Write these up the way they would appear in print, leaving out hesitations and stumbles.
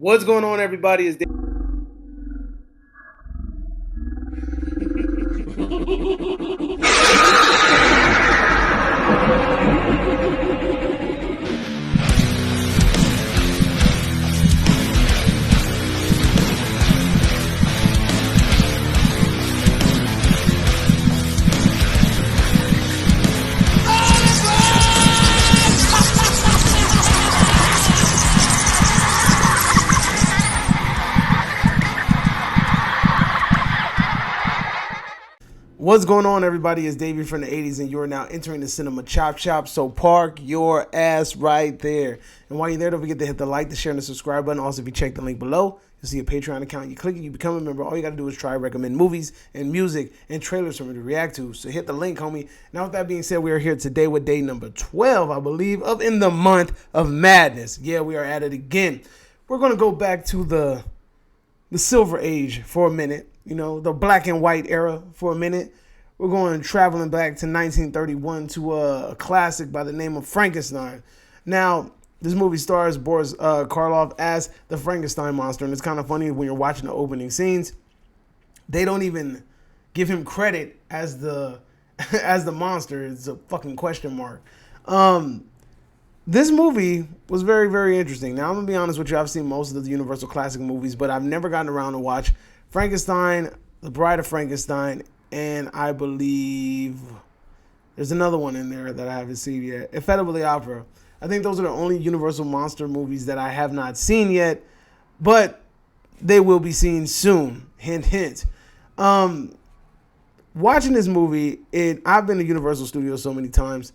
What's going on, everybody? Is What's going on, everybody? Is Davey from the 80s, and you're now entering the Cinema Chop Shop. So park your ass right there. And while you're there, don't forget to hit the like, the share, and the subscribe button. Also, if you check the link below, you'll see a Patreon account. You click it, you become a member. All you got to do is try recommend movies and music and trailers for me to react to. So hit the link, homie. Now, with that being said, we are here today with day number 12, I believe, of In the Month of Madness. Yeah, we are at it again. We're going to go back to the Silver Age for a minute. You know, the black and white era for a minute. We're going traveling back to 1931 to a classic by the name of Frankenstein. Now, this movie stars Boris Karloff as the Frankenstein monster, and it's kind of funny when you're watching the opening scenes. They don't even give him credit as the as the monster. It's a fucking question mark. This movie was very, very interesting. Now, I'm going to be honest with you. I've seen most of the Universal Classic movies, but I've never gotten around to watch Frankenstein, The Bride of Frankenstein, and I believe there's another one in there that I haven't seen yet. Feta with the Opera. I think those are the only Universal monster movies that I have not seen yet, but they will be seen soon. Hint, hint. Watching this movie, I've been to Universal Studios so many times.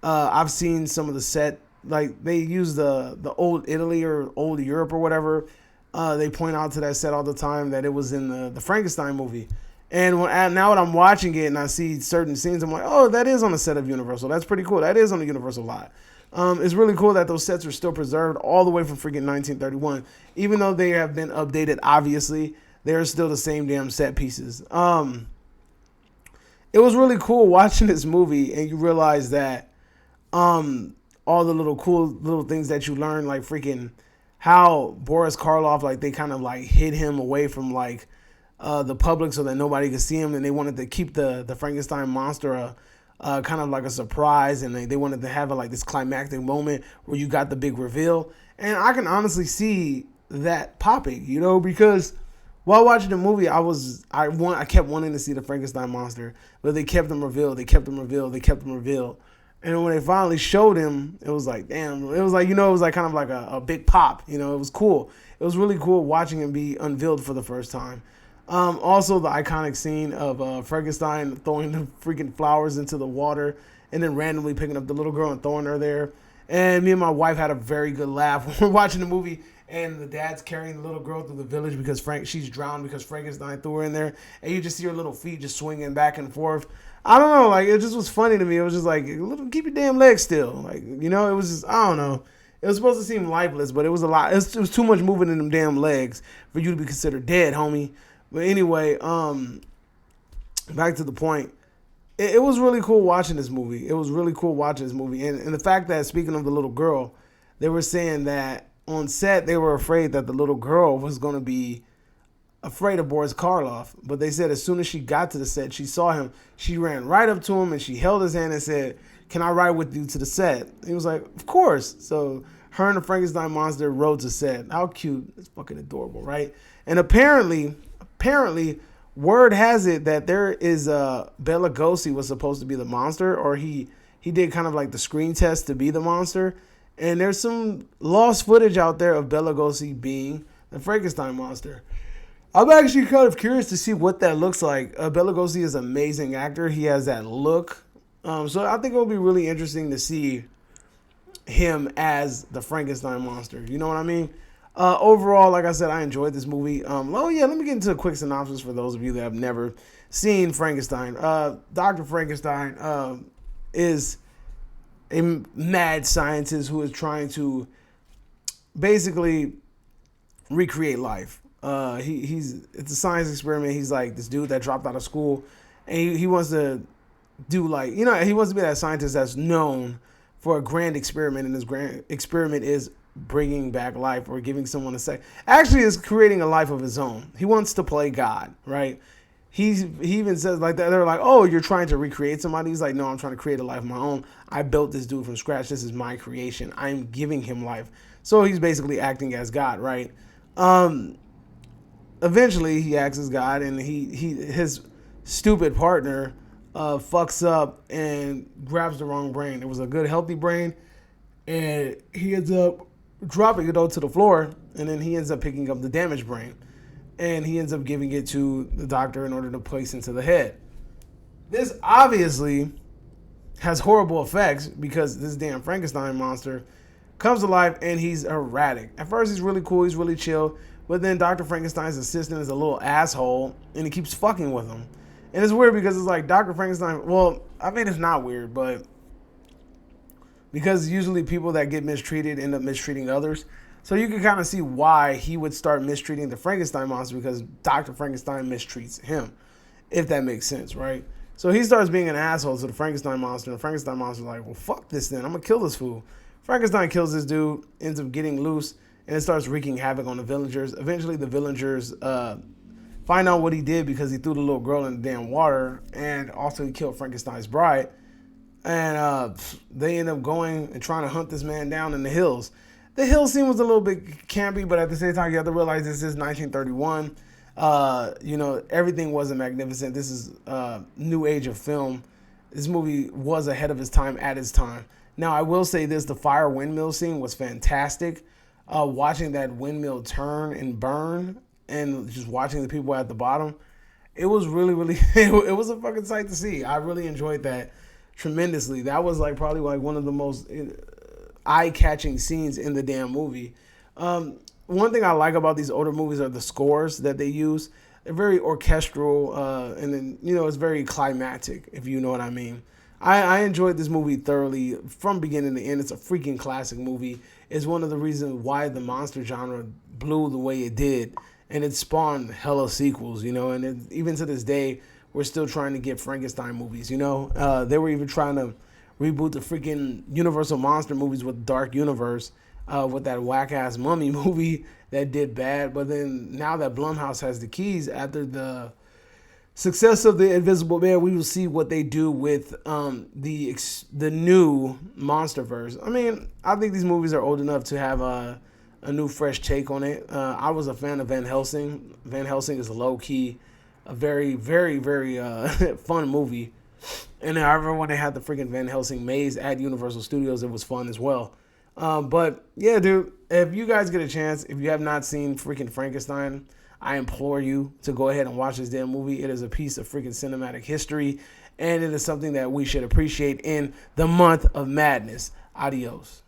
I've seen some of the set, like they use the old Italy or old Europe or whatever. They point out to that set all the time that it was in the Frankenstein movie. And now when I'm watching it and I see certain scenes, I'm like, oh, that is on the set of Universal. That's pretty cool. That is on the Universal lot. It's really cool that those sets are still preserved all the way from freaking 1931. Even though they have been updated, obviously, they're still the same damn set pieces. It was really cool watching this movie, and you realize that all the little cool little things that you learn, like freaking how Boris Karloff, like they kind of like hid him away from like the public so that nobody could see him, and they wanted to keep the Frankenstein monster kind of like a surprise, and they wanted to have like this climactic moment where you got the big reveal. And I can honestly see that popping, you know, because while watching the movie, I kept wanting to see the Frankenstein monster, but they kept him revealed, they kept him revealed, they kept him revealed. And when they finally showed him, it was like, damn, it was like, you know, it was like kind of like a big pop, you know, it was cool. It was really cool watching him be unveiled for the first time. Also, the iconic scene of Frankenstein throwing the freaking flowers into the water and then randomly picking up the little girl and throwing her there. And me and my wife had a very good laugh when we're watching the movie, and the dad's carrying the little girl through the village because she's drowned because Frankenstein threw her in there, and you just see her little feet just swinging back and forth. I don't know, like it just was funny to me. It was just like, keep your damn legs still, like, you know. It was just, I don't know. It was supposed to seem lifeless, but it was a lot. It was too much moving in them damn legs for you to be considered dead, homie. But anyway, back to the point. It was really cool watching this movie. It was really cool watching this movie. And the fact that, speaking of the little girl, they were saying that on set they were afraid that the little girl was going to be afraid of Boris Karloff. But they said as soon as she got to the set, she saw him. She ran right up to him and she held his hand and said, "Can I ride with you to the set?" He was like, "Of course." So her and the Frankenstein monster rode to set. How cute. It's fucking adorable, right? And apparently, word has it that there is Bela Lugosi was supposed to be the monster, or he did kind of like the screen test to be the monster. And there's some lost footage out there of Bela Lugosi being the Frankenstein monster. I'm actually kind of curious to see what that looks like. Bela Lugosi is an amazing actor. He has that look. So I think it will be really interesting to see him as the Frankenstein monster. You know what I mean? Overall, like I said, I enjoyed this movie. Let me get into a quick synopsis for those of you that have never seen Frankenstein. Dr. Frankenstein is a mad scientist who is trying to basically recreate life. It's a science experiment. He's like this dude that dropped out of school, and he wants to do like, you know, he wants to be that scientist that's known for a grand experiment, and his grand experiment is bringing back life or giving someone a second. Actually, is creating a life of his own. He wants to play God, right? He even says like that. They're like, "Oh, you're trying to recreate somebody." He's like, "No, I'm trying to create a life of my own. I built this dude from scratch. This is my creation. I'm giving him life." So he's basically acting as God, right? Eventually, he acts as God, and his stupid partner fucks up and grabs the wrong brain. It was a good, healthy brain, and he ends up dropping it onto the floor, and then he ends up picking up the damaged brain, and he ends up giving it to the doctor in order to place into the head. This obviously has horrible effects because this damn Frankenstein monster comes to life and he's erratic. At first, he's really cool, he's really chill, but then Dr. Frankenstein's assistant is a little asshole and he keeps fucking with him. And it's weird because it's like Dr. Frankenstein, well, I mean, it's not weird, but because usually people that get mistreated end up mistreating others. So you can kind of see why he would start mistreating the Frankenstein monster because Dr. Frankenstein mistreats him, if that makes sense, right? So he starts being an asshole to the Frankenstein monster, and the Frankenstein monster's like, well, fuck this then. I'm going to kill this fool. Frankenstein kills this dude, ends up getting loose, and it starts wreaking havoc on the villagers. Eventually, the villagers find out what he did because he threw the little girl in the damn water, and also he killed Frankenstein's bride. And they end up going and trying to hunt this man down in the hills. The hill scene was a little bit campy, but at the same time, you have to realize this is 1931. Everything wasn't magnificent. This is new age of film. This movie was ahead of its time at its time. Now, I will say this, the fire windmill scene was fantastic. Watching that windmill turn and burn and just watching the people at the bottom, it was really, really, it was a fucking sight to see. I really enjoyed that tremendously. That was like probably like one of the most eye-catching scenes in the damn movie. One thing I like about these older movies are the scores that they use. They're very orchestral, and then, it's very climactic, if you know what I mean. I enjoyed this movie thoroughly from beginning to end. It's a freaking classic movie. It's one of the reasons why the monster genre blew the way it did, and it spawned hella sequels, and even to this day, we're still trying to get Frankenstein movies, They were even trying to reboot the freaking Universal Monster movies with Dark Universe, with that whack-ass Mummy movie that did bad. But then now that Blumhouse has the keys, after the success of The Invisible Man, we will see what they do with the new Monsterverse. I mean, I think these movies are old enough to have a new, fresh take on it. I was a fan of Van Helsing. Van Helsing is low-key a very, very, very fun movie. And I remember when they had the freaking Van Helsing maze at Universal Studios, it was fun as well. But yeah, dude, if you guys get a chance, if you have not seen freaking Frankenstein, I implore you to go ahead and watch this damn movie. It is a piece of freaking cinematic history, and it is something that we should appreciate in the month of madness. Adios.